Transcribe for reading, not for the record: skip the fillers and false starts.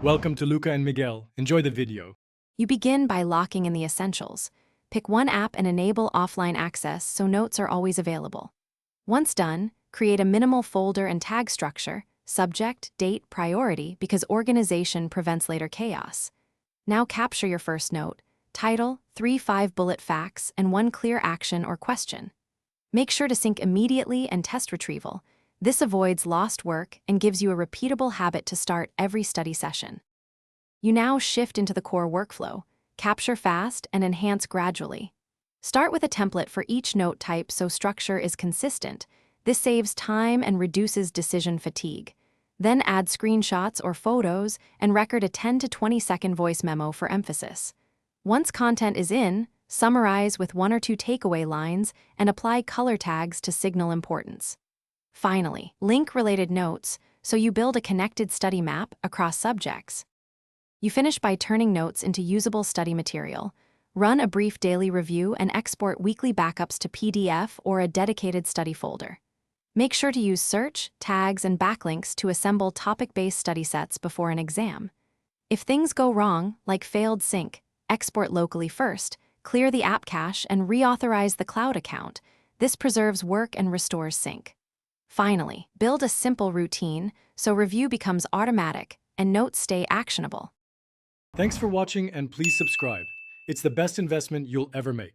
Welcome to Luca and Miguel. Enjoy the video. You begin by locking in the essentials. Pick one app and enable offline access so notes are always available. Once done, create a minimal folder and tag structure, subject, date, priority, because organization prevents later chaos. Now capture your first note, title, 3 5-bullet facts, and 1 clear action or question. Make sure to sync immediately and test retrieval. This avoids lost work and gives you a repeatable habit to start every study session. You now shift into the core workflow. Capture fast and enhance gradually. Start with a template for each note type so structure is consistent. This saves time and reduces decision fatigue. Then add screenshots or photos and record a 10 to 20 second voice memo for emphasis. Once content is in, summarize with 1 or 2 takeaway lines and apply color tags to signal importance. Finally, link related notes so you build a connected study map across subjects. You finish by turning notes into usable study material. Run a brief daily review and export weekly backups to PDF or a dedicated study folder. Make sure to use search, tags, and backlinks to assemble topic-based study sets before an exam. If things go wrong, like failed sync, export locally first, clear the app cache, and reauthorize the cloud account. This preserves work and restores sync. Finally, build a simple routine so review becomes automatic and notes stay actionable. Thanks for watching and please subscribe. It's the best investment you'll ever make.